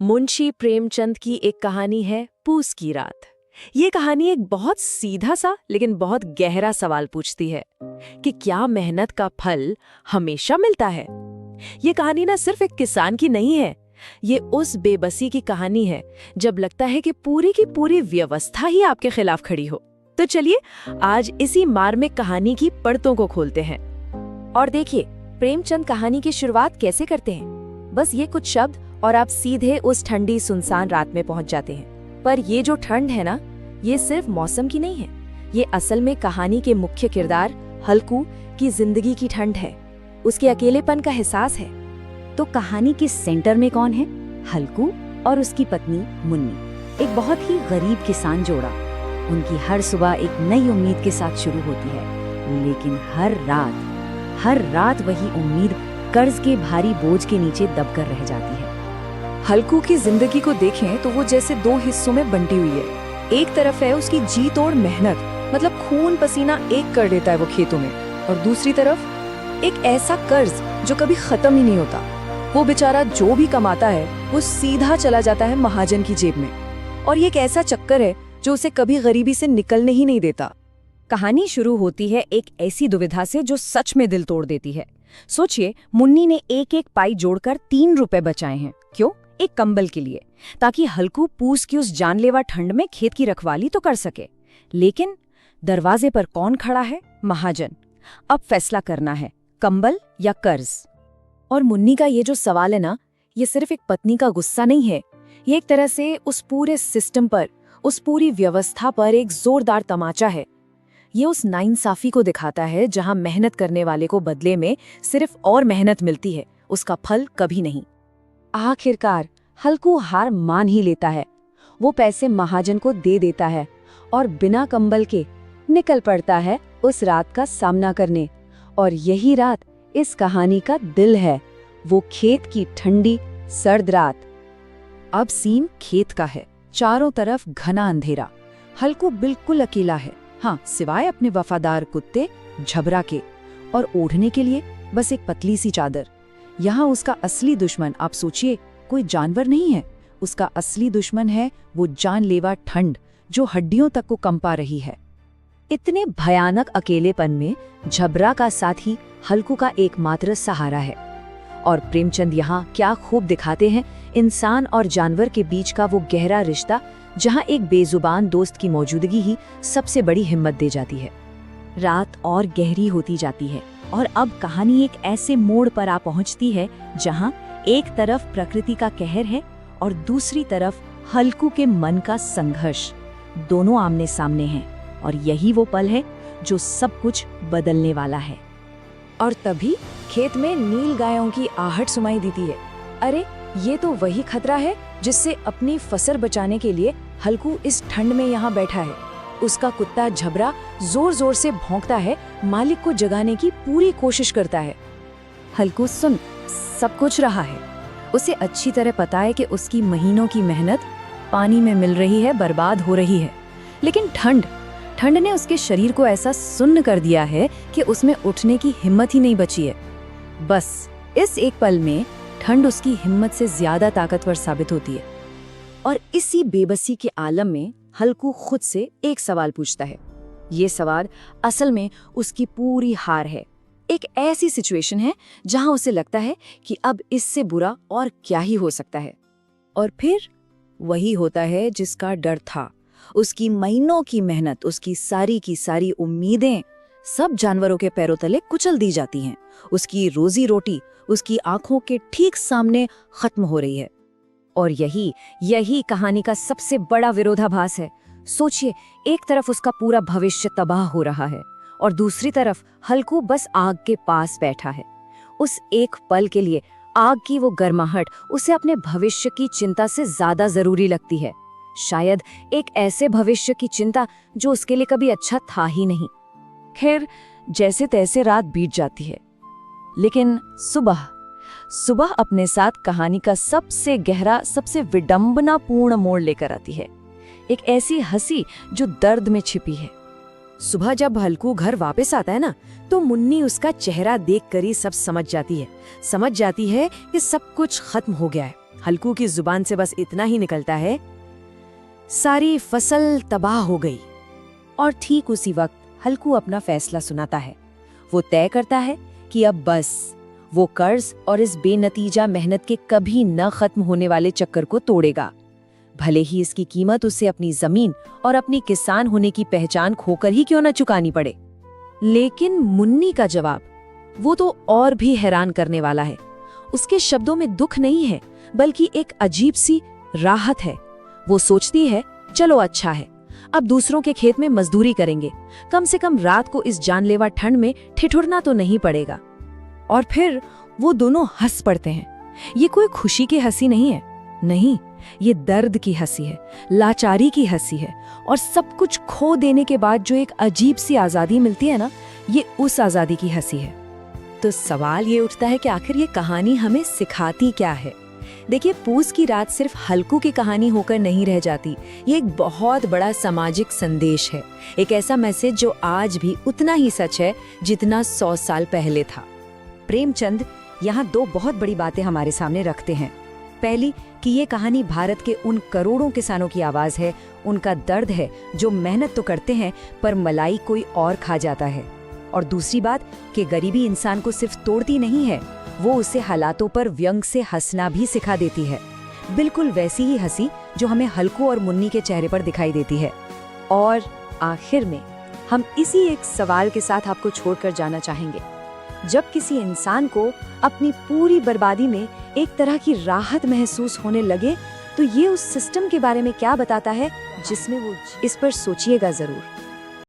मुंशी प्रेमचंद की एक कहानी है पूस की रात। ये कहानी एक बहुत सीधा सा लेकिन बहुत गहरा सवाल पूछती है कि क्या मेहनत का फल हमेशा मिलता है। ये कहानी ना सिर्फ एक किसान की नहीं है, ये उस बेबसी की कहानी है जब लगता है कि पूरी की पूरी व्यवस्था ही आपके खिलाफ खड़ी हो। तो चलिए आज इसी मार्मिक कहानी की परतों को खोलते हैं और देखिए प्रेमचंद कहानी की शुरुआत कैसे करते हैं। बस ये कुछ शब्द और आप सीधे उस ठंडी सुनसान रात में पहुंच जाते हैं। पर ये जो ठंड है ना, ये सिर्फ मौसम की नहीं है, ये असल में कहानी के मुख्य किरदार हल्कू की जिंदगी की ठंड है, उसके अकेलेपन का एहसास है। तो कहानी के सेंटर में कौन है? हल्कू और उसकी पत्नी मुन्नी, एक बहुत ही गरीब किसान जोड़ा। उनकी हर सुबह एक नई उम्मीद के साथ शुरू होती है, लेकिन हर रात वही उम्मीद कर्ज के भारी बोझ के नीचे दबकर रह जाती है। हल्कू की जिंदगी को देखें तो वो जैसे दो हिस्सों में बंटी हुई है। एक तरफ है उसकी जी तोड़ मेहनत, मतलब खून पसीना एक कर देता है वो खेतों में, और दूसरी तरफ एक ऐसा कर्ज जो कभी खत्म ही नहीं होता। वो बेचारा जो भी कमाता है वो सीधा चला जाता है महाजन की जेब में, और ये एक ऐसा चक्कर है जो उसे कभी गरीबी से निकलने ही नहीं देता। कहानी शुरू होती है एक ऐसी दुविधा से जो सच में दिल तोड़ देती है। सोचिए, मुन्नी ने एक एक पाई जोड़कर 3 रुपए बचाए हैं। क्यों? एक कंबल के लिए, ताकि हल्कू पूस की उस जानलेवा ठंड में खेत की रखवाली तो कर सके। लेकिन दरवाजे पर कौन खड़ा है? महाजन। अब फैसला करना है, कंबल या कर्ज। और मुन्नी का ये जो सवाल है ना, ये सिर्फ एक पत्नी का गुस्सा नहीं है, ये एक तरह से उस पूरे सिस्टम पर, उस पूरी व्यवस्था पर एक जोरदार तमाचा है। ये उस नाइंसाफी को दिखाता है जहां मेहनत करने वाले को बदले में सिर्फ और मेहनत मिलती है, उसका फल कभी नहीं। आखिरकार हल्कू हार मान ही लेता है। वो पैसे महाजन को दे देता है और बिना कंबल के निकल पड़ता है उस रात का सामना करने। और यही रात इस कहानी का दिल है, वो खेत की ठंडी सर्द रात। अब सीन खेत का है, चारों तरफ घना अंधेरा। हल्कू बिल्कुल अकेला है, हाँ, सिवाय अपने वफादार कुत्ते झबरा के, और ओढ़ने के लिए बस एक पतली सी चादर। यहाँ उसका असली दुश्मन, आप सोचिए, कोई जानवर नहीं है, उसका असली दुश्मन है वो जानलेवा ठंड जो हड्डियों तक को कंपा रही है। इतने भयानक अकेलेपन में झबरा का साथी हल्कू का एकमात्र सहारा है। और प्रेमचंद यहाँ क्या खूब दिखाते हैं इंसान और जानवर के बीच का वो गहरा रिश्ता, जहाँ एक बेजुबान दोस्त की मौजूदगी ही सबसे बड़ी हिम्मत दे जाती है। रात और गहरी होती जाती है और अब कहानी एक ऐसे मोड़ पर आ पहुंचती है जहां एक तरफ प्रकृति का कहर है और दूसरी तरफ हल्कू के मन का संघर्ष। दोनों आमने सामने हैं और यही वो पल है जो सब कुछ बदलने वाला है। और तभी खेत में नील गायों की आहट सुनाई देती है। अरे, ये तो वही खतरा है जिससे अपनी फसल बचाने के लिए हल्कू इस ठंड में यहाँ बैठा है। उसका कुत्ता झबरा जोर जोर से भौंकता है, मालिक को जगाने की पूरी कोशिश करता है। हल्कू सुन, सब कुछ रहा है, उसे अच्छी तरह पता है कि उसकी महीनों की मेहनत पानी में मिल रही है, बर्बाद हो रही है। लेकिन ठंड ने उसके शरीर को ऐसा सुन्न कर दिया है कि उसमें उठने की हिम्मत ही नहीं बची है। बस इस एक पल में ठंड उसकी हिम्मत से ज्यादा ताकतवर साबित होती है। और इसी बेबसी के आलम में हल्कू खुद से एक सवाल पूछता है। ये सवाल असल में उसकी पूरी हार है। एक ऐसी सिचुएशन है जहां उसे लगता है कि अब इससे बुरा और क्या ही हो सकता है। और फिर वही होता है जिसका डर था। उसकी महीनों की मेहनत, उसकी सारी की सारी उम्मीदें सब जानवरों के पैरों तले कुचल दी जाती हैं। उसकी रोजी रोटी उसकी आंखों के ठीक सामने खत्म हो रही है। और यही कहानी का सबसे बड़ा विरोधाभास है। सोचिए, एक तरफ उसका पूरा भविष्य तबाह हो रहा है और दूसरी तरफ हल्कू बस आग के पास बैठा है। उस एक पल के लिए आग की वो गर्माहट उसे अपने भविष्य की चिंता से ज्यादा जरूरी लगती है। शायद एक ऐसे भविष्य की चिंता जो उसके लिए कभी अच्छा था ही नहीं। खैर, जैसे तैसे रात बीत जाती है, लेकिन सुबह अपने साथ कहानी का सबसे गहरा, सबसे विडंबनापूर्ण मोड़ लेकर आती है। एक ऐसी हंसी जो दर्द में छिपी है। सुबह जब हल्कू घर वापस आता है ना, तो मुन्नी उसका चेहरा देखकर ही सब समझ जाती है कि सब कुछ खत्म हो गया है। हल्कू की जुबान से बस इतना ही निकलता है, सारी फसल तबाह हो गई। और ठीक उसी वक्त हल्कू अपना फैसला सुनाता है। वो तय करता है कि अब बस वो कर्ज और इस बेनतीजा मेहनत के कभी न खत्म होने वाले चक्कर को तोड़ेगा, भले ही इसकी कीमत उसे अपनी जमीन और अपनी किसान होने की पहचान खोकर ही क्यों न चुकानी पड़े। लेकिन मुन्नी का जवाब, वो तो और भी हैरान करने वाला है। उसके शब्दों में दुख नहीं है, बल्कि एक अजीब सी राहत है। वो सोचती है, चलो अच्छा है, अब दूसरों के खेत में मजदूरी करेंगे, कम से कम रात को इस जानलेवा ठंड में ठिठुरना तो नहीं पड़ेगा। और फिर वो दोनों हंस पड़ते हैं। ये कोई खुशी की हंसी नहीं है, नहीं, ये दर्द की हंसी है, लाचारी की हंसी है, और सब कुछ खो देने के बाद जो एक अजीब सी आज़ादी मिलती है ना, ये उस आज़ादी की हंसी है। तो सवाल ये उठता है कि आखिर ये कहानी हमें सिखाती क्या है। देखिए, पूस की रात सिर्फ हल्कू की कहानी होकर नहीं रह जाती, ये एक बहुत बड़ा सामाजिक संदेश है, एक ऐसा मैसेज जो आज भी उतना ही सच है जितना 100 साल पहले था। प्रेमचंद यहाँ दो बहुत बड़ी बातें हमारे सामने रखते हैं। पहली कि ये कहानी भारत के उन करोड़ों किसानों की आवाज़ है, उनका दर्द है, जो मेहनत तो करते हैं पर मलाई कोई और खा जाता है। और दूसरी बात कि गरीबी इंसान को सिर्फ तोड़ती नहीं है, वो उसे हालातों पर व्यंग से हंसना भी सिखा देती है। बिल्कुल वैसी ही हंसी जो हमें हल्कू और मुन्नी के चेहरे पर दिखाई देती है। और आखिर में हम इसी एक सवाल के साथ आपको छोड़कर जाना चाहेंगे। जब किसी इंसान को अपनी पूरी बर्बादी में एक तरह की राहत महसूस होने लगे, तो ये उस सिस्टम के बारे में क्या बताता है जिसमें वो, इस पर सोचिएगा जरूर।